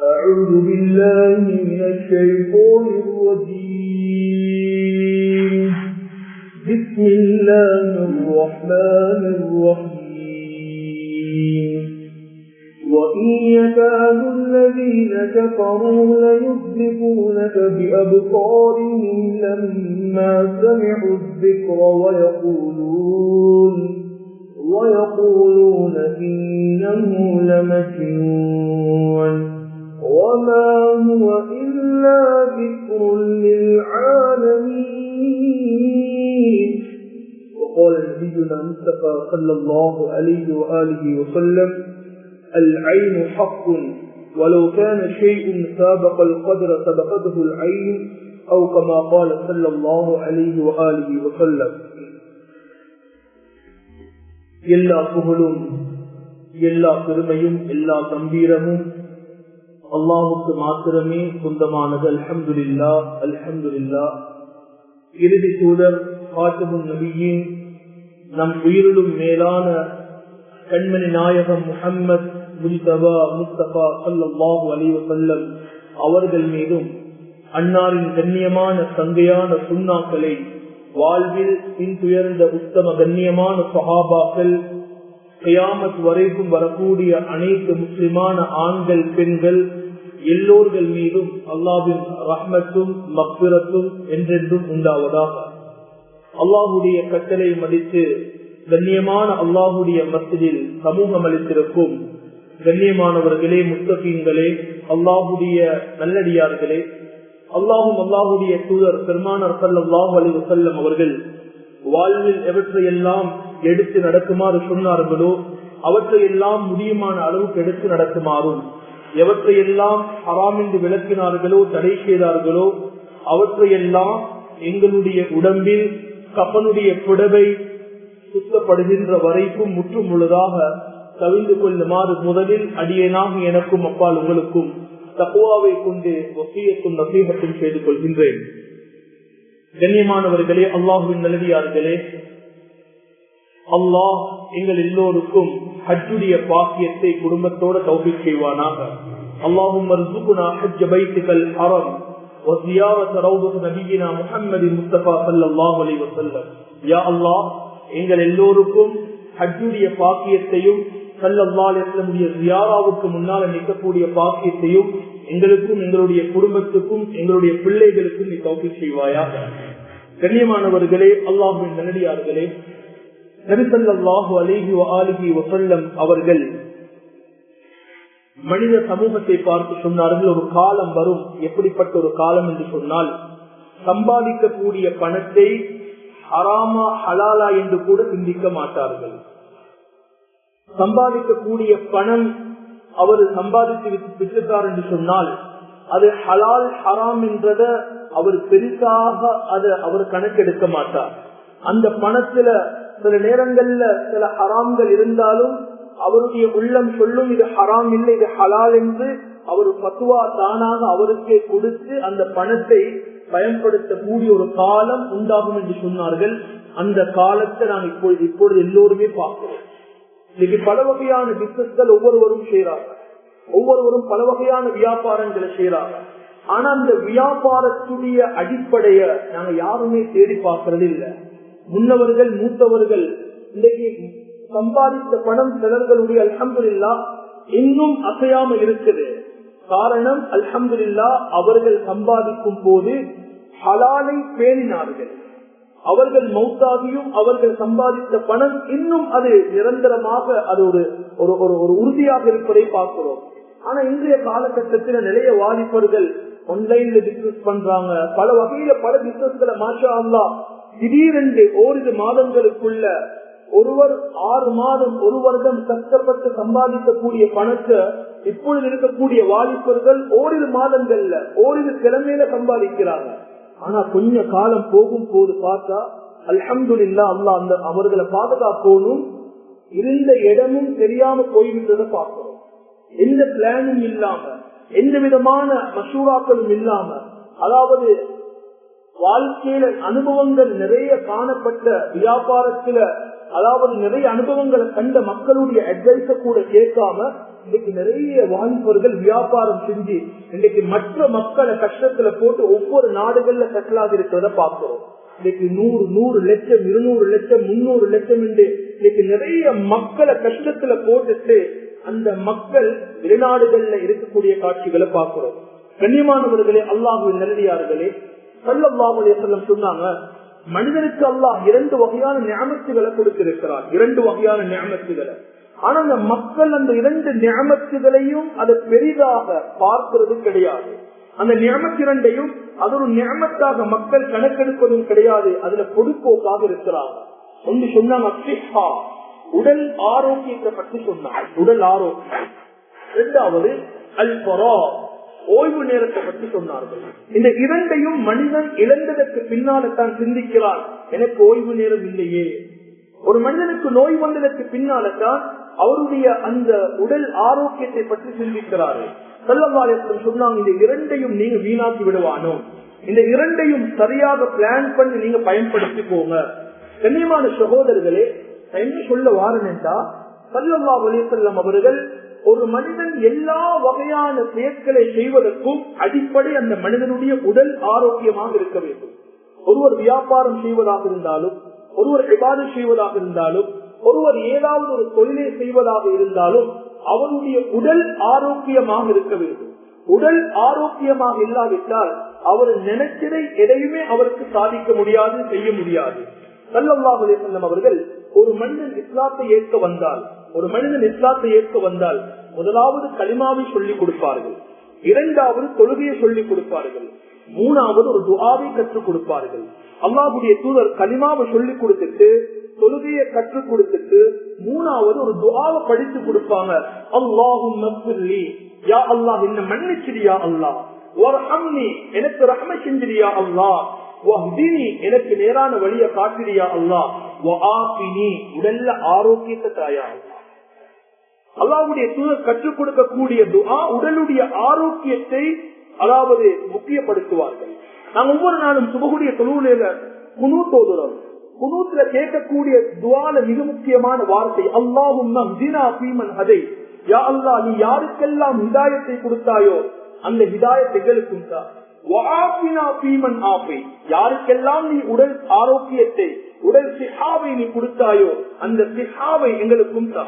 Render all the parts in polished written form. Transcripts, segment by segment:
أعوذ بالله من الشيطان الرجيم بسم الله الرحمن الرحيم وإن يكاد الذين كفروا ليزلقونك بأبصارهم لما سمعوا الذكر ويقولون إنه لمجنون وما هو إلا ذكر للعالمين. وقال نبينا المصطفى صلى الله عليه وآله وسلم العين حق ولو كان شيء سابق القدر سبقته العين أو كما قال صلى الله عليه وآله وسلم. எல்லா புகழும் எல்லா பெருமையும் எல்லா கம்பீரமும் அல்லாஹ்வுக்கு மாத்திரமே சொந்தமானது. அல்ஹம்துலில்லாஹ் அல்ஹம்துலில்லாஹ். இறுதி தூதர் காத்தமுன் நபியின் நம் உயிரிலும் மேலான கண்மணி நாயகம் முஹம்மத் முஜ்தபா முஸ்தபா ஸல்லல்லாஹு அலைஹி வஸல்லம் அவர்கள் மீதும் அன்னாரின் கண்ணியமான சங்கையான சுன்னாக்களை வாழ்வில் பின்துயர்ந்த உத்தம கண்ணியமான சஹாபாக்கள் கியாமத் வரைக்கும் வரக்கூடிய அனைத்து முஸ்லிமான ஆண்கள் பெண்கள் எல்லோர்கள் மீதும் அல்லாஹ்வின் ரஹ்மத்தும் மக்ஃபிரத்தும் என்றென்றும் உண்டாவதாக. அல்லாஹ்வுடைய கட்டளை மதித்து கண்ணியமான அல்லாஹ்வுடைய மஸ்ஜிதில் சமூகம் அளித்திருக்கும் கண்ணியமானவர்களே, முத்தகீன்களே, அல்லாஹ்வுடைய நல்லடியார்களே, அல்லாஹும் அல்லாஹ்வுடைய தூதர் பெருமானார் ஸல்லல்லாஹு அலைஹி வஸல்லம் அவர்கள் வாழ்வில் எவற்றையெல்லாம் எடுத்து நடக்குமாறு சொன்னார்களோ அவற்றையெல்லாம் முடியுமான அளவுக்கு எடுத்து நடக்குமாறும், எவற்றையெல்லாம் ஹராம் என்று விளக்கினார்களோ தடை செய்தார்களோ அவற்றையெல்லாம் எங்களுடைய உடம்பில் கஃனுடைய புடவை சுத்தப்படுகின்ற வரைக்கும் முற்று முழுதாக தவிர்த்து கொள்ளுமாறு முதலில் அடியேனாக எனக்கும் அப்பால் உங்களுக்கும் தக்வாவை கொண்டு வசியத்தும் நசீஹத்தும் செய்து கொள்கின்றேன். கண்ணியமானவர்களே, அல்லாஹ்வின் நல்லடியார்களே, அல்லாஹ் எங்கள் எல்லோருக்கும் ஹஜ்ஜுடைய பாக்கியத்தை குடும்பத்தோடு தௌஃபீக் செய்வானாக. அல்லாஹும்ம ர்ஸுக்னா ஹஜ்ஜ பைத்திகல் ஹரம் வ ஸியாரத ரௌதத் நபியினா முஹம்மதின் முஸ்தபா ஸல்லல்லாஹு அலைஹி வஸல்லம். யா அல்லாஹ், எங்கள் எல்லோருக்கும் ஹஜ்ஜுடைய பாக்கியத்தையும் ஸல்லல்லாஹு அலைஹி வஸல்லம் ஜியாராவுக்கு முன்னால் நிற்கக்கூடிய பாக்கியத்தையும் எங்களுக்கும் எங்களுடைய குடும்பத்துக்கும் எங்களுடைய பிள்ளைகளுக்கும் நீ தௌஃபீக் செய்வாயாக. கண்ணியமானவர்களே, அல்லாஹ்வின் நல்லடியார்களே, நபி ஸல்லல்லாஹு அலைஹி வஆலிஹி வஸல்லம் அவர்கள் மனித சமூகத்தை பார்த்து சொன்னார்கள், ஒரு காலம் வரும். எப்படிப்பட்ட ஒரு காலம் என்று சொன்னால், சம்பாதிக்கக்கூடிய பணத்தை ஹராமா ஹலாலா என்று கூட சிந்திக்க மாட்டார்கள். சம்பாதிக்கக்கூடிய பணம் அவர் சம்பாதித்து விட்டுட்டார் என்று சொன்னால் அது ஹலால் ஹராம் என்றத அவர் பெருசாக அவர் கணக்கெடுக்க மாட்டார். அந்த பணத்துல சில நேரங்கள்ல சில ஹராம்கள் இருந்தாலும் அவருடைய உள்ளம் சொல்லும் இது ஹராம் இல்லை இது ஹலால் என்று அவர் பத்துவா தானாக அவருக்கே கொடுத்து அந்த பணத்தை பயன்படுத்தக்கூடிய ஒரு காலம் உண்டாகும் என்று சொன்னார்கள். அந்த காலத்தை நான் இப்பொழுது எல்லோருமே பார்க்கிறோம். இன்னைக்கு பல வகையான பிசினஸ்கள் ஒவ்வொருவரும் செய்யறாங்க, ஒவ்வொருவரும் பல வகையான வியாபாரங்களை செய்யறாங்க. ஆனா அந்த வியாபாரத்துடைய அடிப்படைய நாங்க யாருமே தேடி பார்க்கறது இல்லை. முன்னவர்கள் மூத்தவர்கள் இன்றைக்கு சம்பாதித்த பணம் சிலர்களுடைய அல்ஹம்துலில்லாஹ் இன்னும் அசையாம இருக்குது. காரணம், அல்ஹம்துலில்லாஹ் அவர்கள் சம்பாதிக்கும் போது ஹலாலை பேணினார்கள். அவர்கள் மௌத்தாகியும் அவர்கள் சம்பாதித்த பணம் இன்னும் அது நிரந்தரமாக அது ஒரு உறுதியாக இருப்பதை பார்க்கிறோம். ஆனா இன்றைய காலகட்டத்தில் நிறைய வாலிபர்கள் ஆன்லைன்ல பிசினஸ் பண்றாங்க, பல வகையில பல பிசினஸ்களை மாஷா அல்லாஹ் திடீரென்று ஓரிரு மாதங்களுக்குள்ள ஒருவர் 6 மாதம் 1 வருடம் கஷ்டப்பட்டு சம்பாதிக்கக்கூடிய பணத்தை இப்பொழுது இருக்கக்கூடிய வாலிபர்கள் ஓரிரு மாதங்கள்ல ஓரிரு கிழமையில சம்பாதிக்கிறாங்க. ஆனா கொஞ்ச காலம் போகும் போது பார்த்தா அல்ஹம்துலில்லாஹ் அல்லாஹ் அந்த அவர்களை பாதுகாக்கணும் இருந்த இடமும் தெரியாம போய்விட்டதை பார்க்கிறோம். எந்த பிளானும் இல்லாம எந்த விதமான மசூராக்களும் இல்லாம, அதாவது வாழ்க்கையில அனுபவங்கள் நிறைய காணப்பட்ட வியாபாரத்துல, அதாவது நிறைய அனுபவங்களை கண்ட மக்களுடைய அட்வைஸ கூட கேட்காம இன்னைக்கு நிறைய வாலிபர்கள் வியாபாரம் செஞ்சு இன்னைக்கு மற்ற மக்களை கஷ்டத்துல போட்டு ஒவ்வொரு நாடுகள்ல செட்டில் ஆகி இருக்கிறத பார்க்கிறோம். இன்னைக்கு 100 லட்சம் 200 லட்சம் 300 லட்சம் என்று இன்னைக்கு நிறைய மக்களை கஷ்டத்துல போட்டுட்டு அந்த மக்கள் வெளிநாடுகள்ல இருக்கக்கூடிய காட்சிகளை பார்க்கிறோம். கண்ணியமானவர்களே, அல்லாஹ்வின் நல்லடியார்களே, ஸல்லல்லாஹு அலைஹி வஸல்லம் சொன்னாங்க, மனிதனுக்கு அல்லாஹ் 2 வகையான நிஅமத்துகளை கொடுத்திருக்கிறார். 2 வகையான நிஅமத்துகளை. ஆனா அந்த மக்கள் அந்த 2 நிஅமத்துகளையும் அதை பெரிதாக பார்க்கிறது கிடையாது. அந்த நிஅமத் 2ஐயும் அது ஒரு நிஅமத்தாக மக்கள் கணக்கெடுப்பதும் கிடையாது. அதுல பொதுப்போக்காக இருக்கிறாங்க. ஒன்று சொன்னாங்க சிஹா, உடல் ஆரோக்கியத்தை பற்றி சொன்னாங்க, உடல் ஆரோக்கியம். 2வது அல் ஃபரா, ஓய்வு நேரத்தை பற்றி சொன்னார்கள். இந்த 2ஐயும் மனிதன் இழந்ததற்கு பின்னால்தான் சிந்திக்கிறான், எனக்கு ஓய்வு நேரம் இல்லையே. ஒரு மனிதனுக்கு நோய் வந்ததற்கு பின்னால்தான் அவருடைய அந்த உடல் ஆரோக்கியத்தை பற்றி சிந்திக்கிறார்கள். ஸல்லல்லாஹு அலைஹி வஸல்லம் சொன்னாங்க, இந்த 2ஐயும் நீங்க வீணாக்கி விடுவானோ, இந்த 2ஐயும் சரியாக பிளான் பண்ணி நீங்க பயன்படுத்தி போங்க. கண்ணியமான சகோதரர்களே, என்ன சொல்ல வாரேன்டா, ஸல்லல்லாஹு அலைஹி வஸல்லம் அவர்கள் ஒரு மனிதன் எல்லா வகையான செயற்களை செய்வதற்கும் அடிப்படை அந்த மனிதனுடைய உடல் ஆரோக்கியமாக இருக்க வேண்டும். ஒருவர் வியாபாரம் செய்வதாக இருந்தாலும், ஒருவர் இபாதத் செய்வதாக இருந்தாலும், ஒருவர் ஏதாவது ஒரு தொழிலை செய்வதாக இருந்தாலும் அவருடைய உடல் ஆரோக்கியமாக இருக்க வேண்டும். உடல் ஆரோக்கியமாக இல்லாவிட்டால் அவர் நினைச்சதை எதையுமே அவருக்கு சாதிக்க முடியாது, செய்ய முடியாது. ஸல்லல்லாஹு அலைஹி வஸல்லம் அவர்கள் ஒரு மனிதன் இஸ்லாத்தை ஏற்க வந்தால் முதலாவது கலிமாவை சொல்லிக் கொடுப்பார்கள், 2வது தொழுகையை சொல்லிக் கொடுப்பார்கள், 3வது ஒரு துஆவை கற்றுக் கொடுப்பார்கள். அல்லாஹ்வுடைய தூதர் கலிமாவை சொல்லிக் கொடுத்துட்டு தொழுகையை கற்றுக் கொடுத்துட்டு 3வது ஒரு துஆவை படித்து கொடுப்பாங்க. அல்லாஹும்ம ஃபிர்லி, யா அல்லாஹ் என்ன மன்னிச்சிரியா அல்லாஹ், வர்ஹம்னி எனக்கு ரஹ்மத் செஞ்சிரியா அல்லாஹ், வஹ்தினி எனக்கு நேரான வழியை காட்டிரியா அல்லாஹ், வஆஃபினி உடல்ல ஆரோக்கியத்தை தாயா அல்லாஹ். அல்லாஹ்வுடைய தூதர் கற்றுக் கொடுக்கக்கூடிய துஆ உடலுடைய ஆரோக்கியத்தை அதாவது முக்கியப்படுத்துவார்கள். நாங்கள் ஒவ்வொரு நாளும் சுபகுடைய தொழுகையில குனூத் ஓதுறோம். குனூத்ல கேட்கக்கூடிய துஆல மிக முக்கியமான வார்த்தை அல்லாஹும்ம ஹ்தினா ஃபீமன் ஹதை, யா அல்லாஹ் நீ யாருக்கெல்லாம் ஹிதாயத்தை கொடுத்தாயோ அந்த ஹிதாயத் எங்களுக்கும் தா, வஆஃபினா ஃபீமன் ஆஃபி, யாருக்கெல்லாம் நீ உடல் ஆரோக்கியத்தை உடல் சிஹாவை நீ கொடுத்தாயோ அந்த சிஹாவை எங்களுக்கும் தா.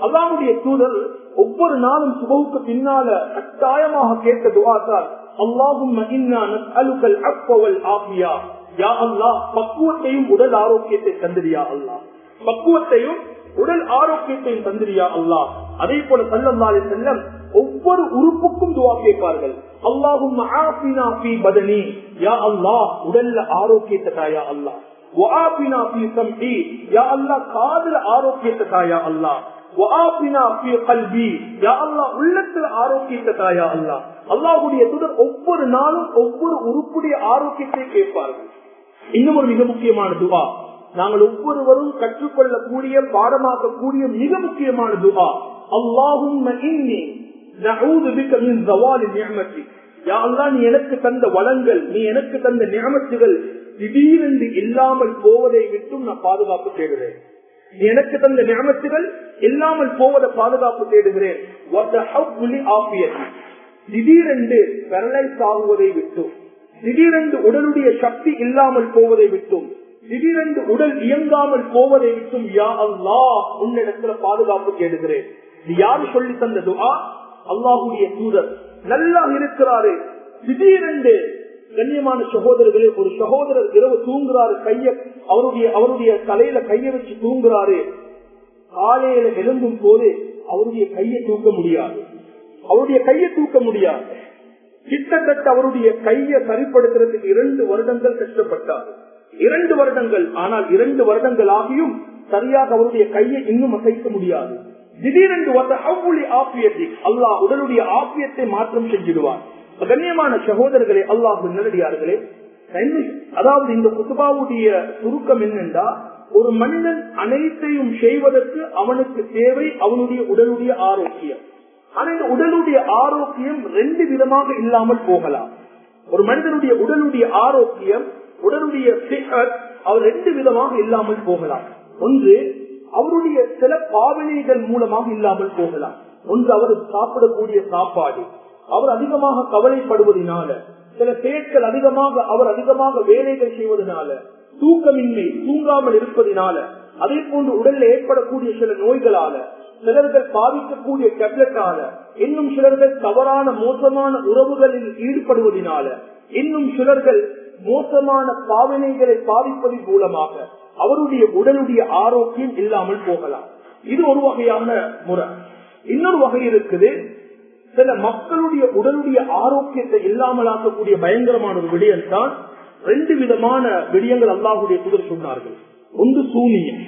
அல்லாஹ்வுடைய தூதர் ஒவ்வொரு நாளும் சுபஹுக்கு பின்னால கட்டாயமாக கேட்ட துஆ தான் அல்லாஹும்ம இன்னா நஸ்அலுகல் அஃவ வல் ஆஃபியா, யா அல்லாஹ் பக்குவத்தையும் உடல் ஆரோக்கியத்தை தந்திரியா அல்லாஹ், பக்குவத்தையும் உடல் ஆரோக்கியத்தையும் தந்திரியா அல்லாஹ். அதே போல ஸல்லல்லாஹு அலைஹி வஸல்லம் ஒவ்வொரு உறுப்புக்கும் துஆ கேட்பார்கள். அல்லாஹும்ம ஆஃபினா ஃபீ பதனி, யா அல்லாஹ் உடல்ல ஆரோக்கியத்தை தாயா அல்லாஹ், வஆஃபினா ஃபீ சம்இ, யா அல்லாஹ் காதுல ஆரோக்கியத்தை தாயா அல்லாஹ், வஆஃபினா ஃபீ கல்பி, யா அல்லாஹ் உள்ளத்துல ஆரோக்கியத்தை தாயா அல்லாஹ். அல்லாஹ்வுடைய தூதர் ஒவ்வொரு நாளும் ஒவ்வொரு உறுப்புடைய ஆரோக்கியத்தை கேட்பார்கள். இன்னும் ஒரு மிக முக்கியமான துஆ, நாங்கள் ஒவ்வொருவரும் கற்றுக்கொள்ளக்கூடிய பாடமாக்கக்கூடிய மிக முக்கியமான துஆ அல்லாஹும்ம இன்னி நஊது பிக மின் ஸவாலி நிஅமதி, யா அல்லாஹ் நீ எனக்கு தந்த வளங்கள், நீ எனக்கு தந்த நிஅமத்துகள் திடீரென்று இல்லாமல் போவதை விட்டும் நான் பாதுகாப்பு தேடுகிறேன். நீ எனக்கு தந்த நிஅமத்துகள் இல்லாமல் போவதை பாதுகாப்பு தேடுகிறேன். திடீரென்று பேரலைஸ் ஆகுவதை விட்டும், திடீரென்று உடலுடைய சக்தி இல்லாமல் போவதை விட்டும், திடீரென்று உடல் இயங்காமல் போவதை விட்டும் யா அல்லாஹ் உன்னிடத்துல பாதுகாப்பு கேடுகிறேன். இது யாரு சொல்லி தந்த துஆ? அல்லாஹ்வுடைய தூதர். நல்லா இருக்கிறாரு, திடீரென்று கண்ணியமான சகோதரர்களே, ஒரு சகோதரர் இரவு தூங்குறாரு, அவருடைய தலையில கைய வச்சு தூங்குறாரு. காலையில எழும்பும் போது அவருடைய கையை தூக்க முடியாது, கிட்டத்தட்ட அவருடைய கையை சரிப்படுத்துறதுக்கு 2 வருடங்கள் கஷ்டப்பட்டார். 2 வருடங்கள். ஆனால் 2 வருடங்கள் ஆகியும் சரியாக அவருடைய கையை இன்னும் அசைக்க முடியாது. திடீரென்று அல்லாஹ் உடலுடைய ஆபியத்தை மாற்றம் செஞ்சிடுவார். கண்ணியமான சகோதரர்களே, அல்லாஹ் நல்லடியார்களே, அதாவது இந்த குத்பாவுடைய சுருக்கம் என்னென்றா, ஒரு மனிதன் அனைத்தையும் செய்வதற்கு அவனுக்கு தேவை அவனுடைய உடலுடைய ஆரோக்கியம். ஆனா இந்த உடலுடைய ஆரோக்கியம் 2 விதமாக இல்லாமல் போகலாம். ஒரு மனிதனுடைய உடலுடைய ஆரோக்கியம், உடலுடைய சிஹத், அவர் 2 விதமாக இல்லாமல் போகலாம். ஒன்று அவருடைய சில பாவனைகள் மூலமாக இல்லாமல் போகலாம். ஒன்று அவர் சாப்பிடக்கூடிய சாப்பாடு, அவர் அதிகமாக கவலைப்படுவதனால, சில பேர்கள் அதிகமாக வேலைகள் செய்வதனால, தூக்கமின்மை, தூங்காமல் இருப்பதனால, அதே போன்று உடலில் ஏற்படக்கூடிய சில நோய்களால, சிலர்கள் பாதிக்கக்கூடிய டேப்லெட்டால, இன்னும் சிலர்கள் தவறான மோசமான உறவுகளில் ஈடுபடுவதனால, இன்னும் சிலர்கள் மோசமான பாவனைகளை பாதிப்பதன் மூலமாக அவருடைய உடலுடைய ஆரோக்கியம் இல்லாமல் போகலாம். இது ஒரு வகையான முறை. இன்னொரு வகை இருக்குது, சில மக்களுடைய உடலுடைய ஆரோக்கியத்தை இல்லாமலாக்கக்கூடிய பயங்கரமான ஒரு விடயம் தான் 2 விதமான விடயங்கள் அல்லாஹ்வுடைய தூதர் சொன்னார்கள். ஒன்று சூனியம்.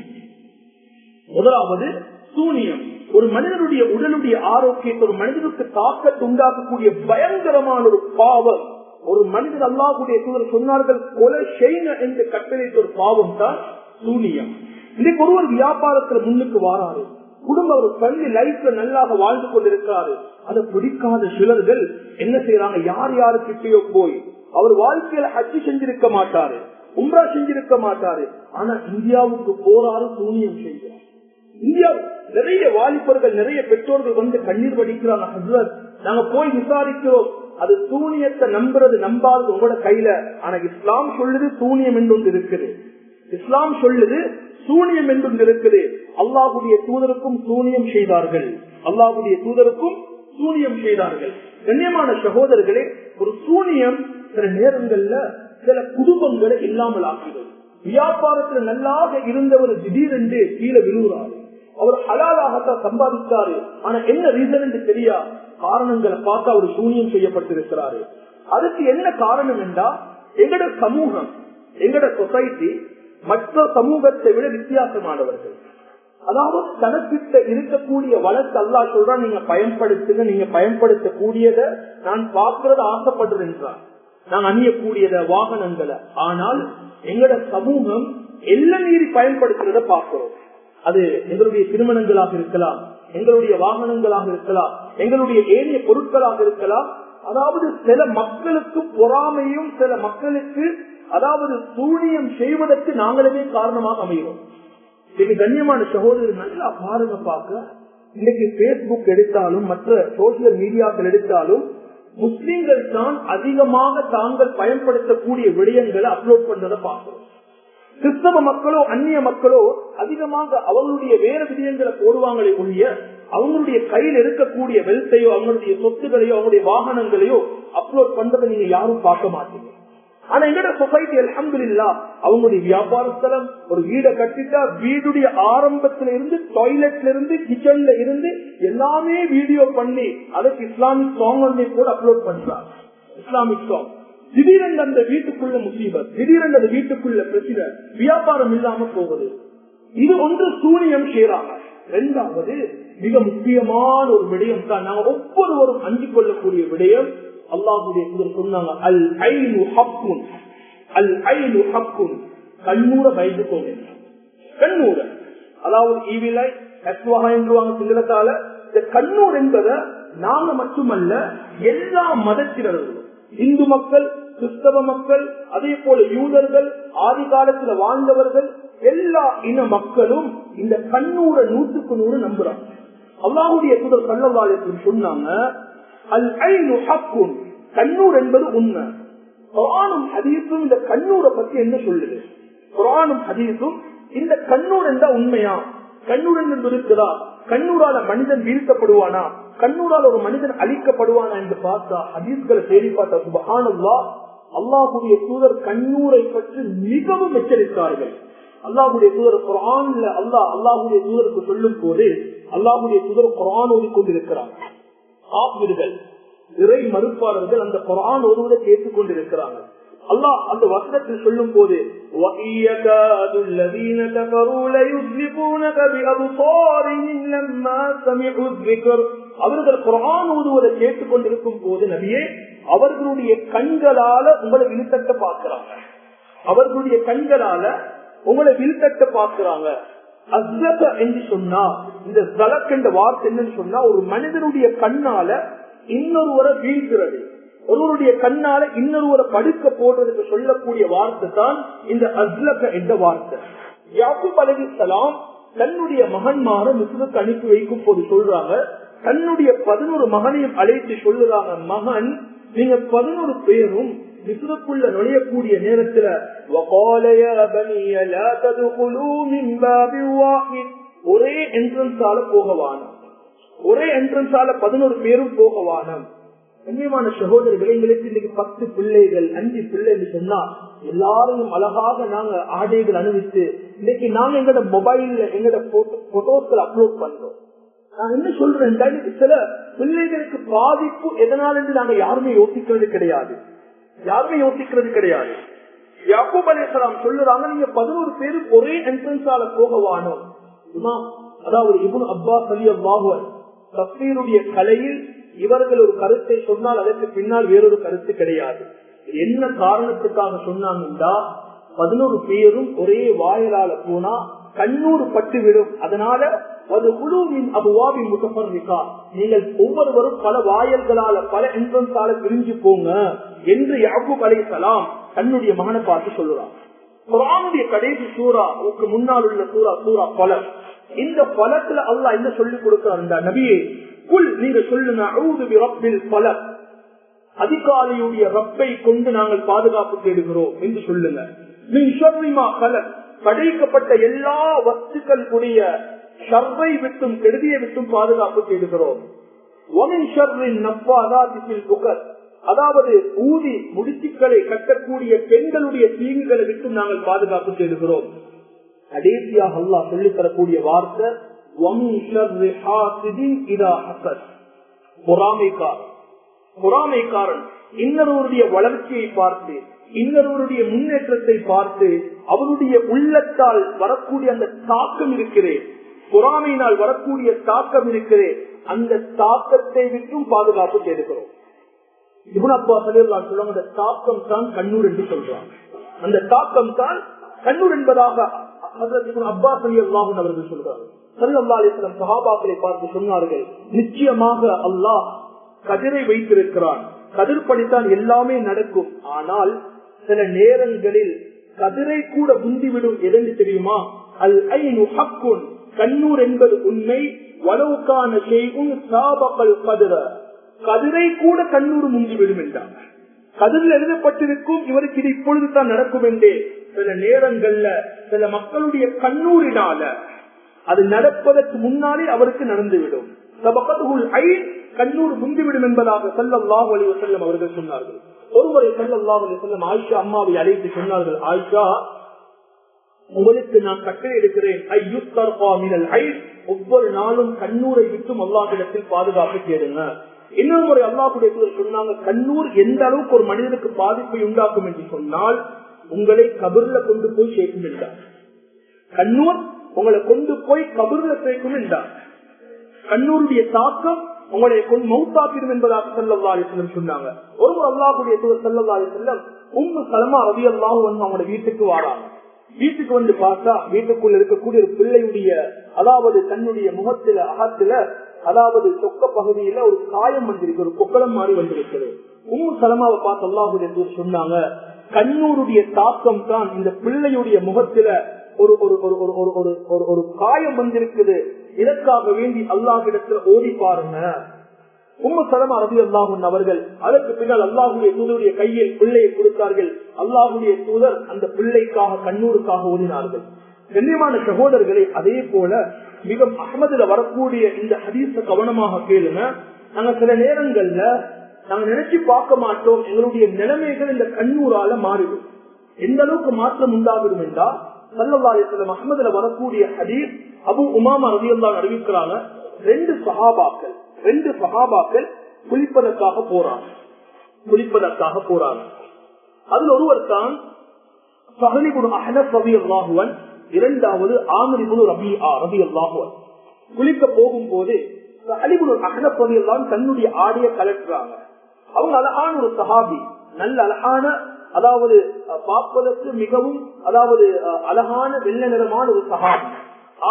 முதலாவது சூனியம். ஒரு மனிதனுடைய உடலுடைய ஆரோக்கியத்தை, ஒரு மனிதனுக்கு தாக்கத்தை உண்டாக்கக்கூடிய பயங்கரமான ஒரு பாவம். ஒரு மனிதன் அல்லாஹ்வுடைய தூதர் சொன்னார்கள், கொலை செய்ய என்று கட்டளையிட்ட ஒரு பாவம் தான் சூனியம். இன்னைக்கு ஒருவர் வியாபாரத்துல முன்னுக்கு வாராரு, குடும்பம் ஒரு பள்ளி லைஃப்ல நல்லாக வாழ்ந்து கொண்டிருக்கிறாரு, அதை பிடிக்காத சிலர்கள் என்ன செய்யறாங்க, யார் யாருக்கிட்டயோ போய் அவர் வாழ்க்கையில ஹஜ் செஞ்சிருக்க மாட்டாரு, உம்ரா செஞ்சிருக்க மாட்டாரு, ஆனா இந்தியாவுக்கு போறாரு, சூனியம் செய்கிறார். இந்தியா நிறைய வாலிபர்கள், நிறைய பெற்றோர்கள் வந்து கண்ணீர் வடிக்கிறாங்க, ஹஜ்ரத் நாங்க போய் விசாரிக்கிறோம், அது சூனியத்தை நம்புறது நம்பாது உங்களோட கையில. ஆனா இஸ்லாம் சொல்லுது சூனியம் என்று ஒன்று இருக்குது. இஸ்லாம் சொல்லுது சூனியம் என்றும் இருக்குது. அல்லாஹ்வுடைய தூதருக்கும் சூனியம் செய்தார்கள், அல்லாஹ்வுடைய தூதருக்கும் சூனியம் செய்தார்கள். கண்ணியமான சகோதரர்களே, ஒரு சூனியம் சில நேரங்கள்ல சில குடும்பங்களை இல்லாமல் ஆக்குகிறது. வியாபாரத்துல நல்லாக இருந்தவர் திடீரென்று கீழே விழுகிறாரு. அவர் ஹலாலாகத்தான் சம்பாதித்தாரு, ஆனா என்ன ரீசன் என்று தெரியா, காரணங்களை பார்த்து அவர் சூனியம் செய்யப்பட்டிருக்கிறாரு. அதுக்கு என்ன காரணம் என்றா, எங்கட சமூகம், எங்கட சொசைட்டி மற்ற சமூகத்தை விட வித்தியாசமானவர்கள். அதாவது தனக்கிட்ட இருக்கக்கூடிய வளர்ச்சி அல்லாஹ் சொல்றான், நீங்க பயன்படுத்துங்க, நீங்க பயன்படுத்தக்கூடியதை நான் பார்க்கறது ஆசைப்படுறேன் என்றார். நாங்க அணியக்கூடியத வாகனங்களை, ஆனால் எங்கட சமூகம் எல்லாம் மீறி பயன்படுத்துறத பார்க்கிறோம். அது எங்களுடைய திருமணங்களாக இருக்கலாம், எங்களுடைய வாகனங்களாக இருக்கலாம், எங்களுடைய ஏனைய பொருட்களாக இருக்கலாம். அதாவது சில மக்களுக்கு பொறாமையும், சில மக்களுக்கு அதாவது சூனியம் செய்வதற்கு நாங்களுமே காரணமாக அமைகிறோம். இது கண்ணியமான சகோதரர் நல்லா பாருங்க பார்க்க. இன்னைக்கு பேஸ்புக் எடுத்தாலும் மற்ற சோசியல் மீடியாக்கள் எடுத்தாலும் முஸ்லிம்கள் தான் அதிகமாக தாங்கள் பயன்படுத்தக்கூடிய விடயங்களை அப்லோட் பண்றதை பார்க்கிறோம். கிறிஸ்தவ மக்களோ அந்நிய மக்களோ அதிகமாக அவங்களுடைய வேற விடயங்களை போடுவாங்களே ஒழிய அவங்களுடைய கையில் இருக்கக்கூடிய வெல்த்தையோ, அவங்களுடைய சொத்துக்களையோ, அவங்களுடைய வாகனங்களையோ அப்லோட் பண்றதை நீங்க யாரும் பார்க்க மாட்டீங்க. ஆனா எங்கட சொசைட்டி அல்ஹம்துலில்லாஹ் அவங்களுடைய வியாபார ஸ்தலம், ஒரு வீடை கட்டிட்டா வீடுடைய ஆரம்பத்தில இருந்து, டாய்லெட்ல இருந்து, கிச்சன்ல இருந்து எல்லாமே வீடியோ பண்ணி அதுக்கு இஸ்லாமிக் சாங் ஒன்றை கூட அப்லோட் பண்றாங்க. Islamic song. திடீரென்று அந்த வீட்டுக்குள்ள முசீபத், திடீரென்று அந்த வீட்டுக்குள்ள பிரச்சனை, வியாபாரம் இல்லாம போகுது. இது ஒன்று சூனியம் செய்யறாங்க. இரண்டாவது மிக முக்கியமான ஒரு விடயம் தான், நாங்க ஒவ்வொருவரும் அஞ்சு கொள்ளக்கூடிய விடயம். அல்லாஹ்வுடைய தூதர் சொன்னாங்க, அல் ஐனு ஹக்குன், அல் ஐனு ஹக்குன், கண்ணூர பயந்துக்கோங்க. கண்ணூர அதாவது ஈவிலை அஸ்வஹா என்றுவாங்க சிங்களத்தால. இந்த கண்ணூர் என்பதை நாங்க மட்டுமல்ல எல்லா மதத்தினர்களும், இந்து மக்கள், கிறிஸ்தவ மக்கள், அதே போல யூதர்கள், ஆதி காலத்துல வாழ்ந்தவர்கள், எல்லா இன மக்களும் இந்த கண்ணூரை 100% நம்புறாங்க. அல்லாஹ்வுடைய தூதர் ஸல்லல்லாஹு அலைஹி வஸல்லம் சொன்னாங்க, அல் ஐனு ஹக்குன், கண்ணூர் என்பது உண்மை. குர்ஆனும் ஹதீஸும் இந்த கண்ணூரை பத்தி என்ன சொல்லுது? குர்ஆனும் ஹதீஸும் இந்த கண்ணூர் என்றா உண்மையா, கண்ணூர் என்று இருக்குதா, கண்ணூரால மனிதன் வீழ்த்தப்படுவானா, கண்ணூரால் ஒரு மனிதன் அழிக்கப்படுவானா என்று பார்த்தா, ஹதீஸ்களை தேடி பார்த்தா சுப்ஹானல்லாஹ், அல்லாஹ்வுடைய தூதர் கண்ணூரை பற்றி மிகவும் எச்சரித்தார்கள். அல்லாஹ்வுடைய தூதர் குர்ஆன்ல அல்லாஹ்வுடைய தூதருக்கு சொல்லும் போது அல்லாஹ்வுடைய தூதர் குர்ஆன் ஓதிக்கொண்டிருக்கிறார். காஃபிர்கள், இறை மறுப்பாளர்கள் அந்த குர்ஆன் ஓதுவதை கேட்டுக் கொண்டிருக்கிறாங்க. அல்லாஹ் அந்த வசனத்தில் சொல்லும் போது அவர்கள் குர்ஆன் ஓதுவதை கேட்டுக் கொண்டிருக்கும் போது நபியே, அவர்களுடைய கண்களால உங்களை விழுத்தட்ட பார்க்கிறாங்க, அவர்களுடைய கண்களால உங்களை விழுத்தட்ட பார்க்கிறாங்க. அஸ்லக என்று சொன்னா, இந்த ஜலக் என்ற வார்த்தை என்னன்னு சொன்னா, ஒரு மனிதனுடைய கண்ணால இன்னொருவரை வீழ்கிறது, ஒருவருடைய கண்ணால இன்னொருவரை படுக்க போடுறதுக்கு சொல்லக்கூடிய வார்த்தை தான் இந்த அஸ்லக என்ற வார்த்தை. யாக்கூப் அலைஹிஸ்ஸலாம் தன்னுடைய மகன்மார மிஸ்ருக்கு அனுப்பி வைக்கும் போது சொல்றாங்க, தன்னுடைய 11 மகனையும் அழைத்து சொல்லுறாங்க, மகன் நீங்க 11 பேரும் மிஸ்ருக்குள்ள நுழையக்கூடிய நேரத்துல ஒரே என்ட்ரன்ஸால போகவானம், ஒரே என்ட்ரன்ஸால 11 பேரும் போகவானம். கண்ணியமான சகோதரர்கள், எங்களுக்கு இன்னைக்கு 10 பிள்ளைகள் 5 பிள்ளைகள் சொன்னா எல்லாரையும் அழகாக நாங்க ஆடைகள் அணிவித்து இன்னைக்கு நாங்க எங்களோட மொபைல்ல எங்களோட போட்டோஸ்கள் அப்லோட் பண்றோம். நான் என்ன சொல்றேன், சில பிள்ளைகளுக்கு பாதிப்பு எதனால் என்று நாங்க யாருமே யோசிக்கிறது கிடையாது, யாருமே யோசிக்கிறது கிடையாது. யாக்கூப் அலைஹிஸ்ஸலாம் சொல்லுறாங்க, நீங்க 11 பேரும் ஒரே என்ட்ரன்ஸால போகவானோம். அதாவது இப்னு அப்பாஸ் ரலியல்லாஹு அன்ஹு தஃசீருடைய கலையில் இவர்கள் ஒரு கருத்தை சொன்னால் அதற்கு பின்னால் வேறொரு கருத்து கிடையாது. என்ன காரணத்துக்காக சொன்னாங்கன்னா, 11 பேரும் ஒரே வாயிலால போனா கண்ணூறு பட்டுவிடும், அதனால அது குழுவின் அபுவாபி முத்தஃபர்ரிகா, நீங்கள் ஒவ்வொருவரும் பல வாயல்களால பல என்ட்ரன்ஸால பிரிஞ்சு போங்க என்று யாக்கூப் அலைஹிஸ்ஸலாம் தன்னுடைய மகனை பார்த்து சொல்லுறான். குர்ஆனுடைய கடைசி சூராவுக்கு முன்னால் உள்ள சூரா ஃபலக். இந்த ஃபலக்ல அல்லாஹ் என்ன சொல்லி கொடுக்கிறார், நபியே குல் நீங்க சொல்லுங்க, அஊது பிரப்பில் ஃபலக், அதிகாலையுடைய ரப்பை கொண்டு நாங்கள் பாதுகாப்பு தேடுகிறோம் என்று சொல்லுங்க. மின் ஷர்ரி மா கலக், படைக்கப்பட்ட எல்லா வஸ்துக்களுடைய ஷர்ரை விட்டும் கெடுதியை விட்டும் பாதுகாப்பு தேடுகிறோம். வமின் ஷர்ரின் நஃபாதாத்தி ஃபில் உகத், அதாவது ஊதி முடிச்சுக்களை கட்டக்கூடிய பெண்களுடைய தீங்குகளை விட்டும் நாங்கள் பாதுகாப்பு தேடுகிறோம். கடைசியாக அல்லாஹ் சொல்லித் தரக்கூடிய வார்த்தை வமின் ஷர்ரி ஹாசிதின் இதா ஹஸத், பொறாமைக்காரன் இன்னொருவருடைய வளர்ச்சியை பார்த்து இன்னொருவருடைய முன்னேற்றத்தை பார்த்து அவருடைய உள்ளத்தால் வரக்கூடிய அந்த தாக்கம் இருக்கிறேன், பொறாமையினால் வரக்கூடிய தாக்கம் இருக்கிறேன், அந்த தாக்கத்தை விட்டும் பாதுகாப்பு தேடுகிறோம். இப்னு அப்பாஸ் ரலியல்லாஹு சொல்லுவாங்க, அந்த தாக்கம் தான் கண்ணூர் என்று சொல்றாங்க. அந்த தாக்கம் தான் கண்ணூர் என்பதாக ஹஜ்ரத் இப்னு அப்பாஸ் ரலியல்லாஹு அன்ஹு அவர்கள் சொல்றாங்க. ஸல்லல்லாஹு அலைஹி வஸல்லம் சஹாபாக்களை பார்த்து சொன்னார்கள், நிச்சயமாக அல்லாஹ் கதிரை வைத்திருக்கிறான், கதிர் படித்தான் எல்லாமே நடக்கும், ஆனால் சில நேரங்களில் கதிரை கூட முந்திவிடும். எதென்று தெரியுமா? அல் ஐனு ஹக்குன், கண்ணூர் என்பது உண்மை, வலவுக்கான ஷைஉன் சாபகல் கதிர, கதிரை கூட கண்ணூர் முந்திவிடும் என்றார். கதிரில் எழுதப்பட்டிருக்கும் இவருக்கு இது இப்பொழுது தான் நடக்கும் என்றே சில நேரங்கள்ல சில மக்களுடைய கண்ணூரினால அது நடப்பதற்கு முன்னாலே அவருக்கு நடந்துவிடும். கண்ணூர் முந்திவிடும் என்பதாக ஸல்லல்லாஹு அலைஹி வஸல்லம் அவர்கள் சொன்னார்கள். ஒருமுறை ஸல்லல்லாஹு அலைஹி வஸல்லம் ஆயிஷா அம்மாவை அழைத்து சொன்னார்கள், ஆயிஷா உங்களுக்கு நான் கட்டளை எடுக்கிறேன், ஒவ்வொரு நாளும் கண்ணூரை விட்டும் அல்லாஹ்விடத்தில் பாதுகாப்பு கேளுங்க. இன்னொரு முறை அல்லாஹ்வுடைய தூதர் சொன்னாங்க, கண்ணூர் எந்த அளவுக்கு ஒரு மனிதனுக்கு பாதிப்பை உண்டாக்கும் என்று சொன்னால் உங்களை கபர்ல கொண்டு போய் சேர்க்கும் என்றார். கண்ணூர் உங்களை கொண்டு போய் கபர்ல சேர்க்கும் என்றார். கண்ணூருடைய தாக்கம் உங்களை மௌத்தாக்கிடும் என்பதாக ஸல்லல்லாஹு அலைஹி வஸல்லம் சொன்னாங்க. ஒருவர் அல்லாஹ்வுடைய தூதர் ஸல்லல்லாஹு அலைஹி வஸல்லம் உம்மு சலமா ரலியல்லாஹு அன்ஹா அவங்களுடைய வீட்டுக்கு வராங்க. வீட்டுக்கு வந்து பார்த்தா வீட்டுக்குள்ள இருக்கக்கூடிய ஒரு பிள்ளையுடைய, அதாவது தன்னுடைய முகத்துல அகத்துல, அதாவது சொக்க பகுதியில ஒரு காயம் வந்திருக்கு, ஒரு கொக்களம் மாறி வந்திருக்கிறது. உம்மு சலமாவை பார்த்து அல்லாஹ்வுடைய தூதர் சொன்னாங்க, கண்ணூருடைய தாக்கம் தான் இந்த பிள்ளையுடைய முகத்துல ஒரு ஒரு காயம் வந்திருக்குது, இதற்காக வேண்டி அல்லாஹ்விடத்துல ஓடி பாருங்க. உம்மு சலமா ரலியல்லாஹு அன்ஹா அவர்கள் அதற்கு பின்னால் அல்லாஹ்வுடைய தூதருடைய கையில் பிள்ளையை கொடுத்தார்கள். அல்லாஹ்வுடைய தூதர் அந்த பிள்ளைக்காக கண்ணூருக்காக ஓடினார்கள். கண்ணியமான சகோதரர்களை, அதே போல மிக அஹ்மதுல வரக்கூடிய இந்த ஹதீஸ கவனமாக கேளுங்க. நாங்க சில நேரங்கள்ல நாங்க நினைச்சு பார்க்க மாட்டோம், எங்களுடைய நிலைமைகள் இந்த கண்ணூரால மாறிடும். எந்த அளவுக்கு மாற்றம் உண்டாகிடும் என்றால், ஸல்லல்லாஹு அலைஹி வஸல்லம் அஹ்மதுல வரக்கூடிய ஹதீஸ் அபூ உமாமா ரலியல்லாஹு அன்ஹு அறிவிக்கிறாங்க, ரெண்டு சஹாபாக்கள் குளிப்பதற்காக போறாங்க. அதுல ஒருவர் தான் ஸஹல் இப்னு அஹ்னஃப் ரலியல்லாஹு அன்ஹு, இரண்டாவது ஆமிர் இப்னு ரபீஆ ரலியல்லாஹு அன்ஹு. குளிக்க போகும்போது ஸஹல் இப்னு அஹ்னஃப் ரலியல்லாஹு அன்ஹு தன்னுடைய ஆடையை கலட்டுறாங்க. அவங்க அழகான ஒரு சஹாபி, நல்ல அழகான, அதாவது பார்ப்பதற்கு மிகவும், அதாவது அழகான வெள்ளை நிறமான ஒரு சஹாபி.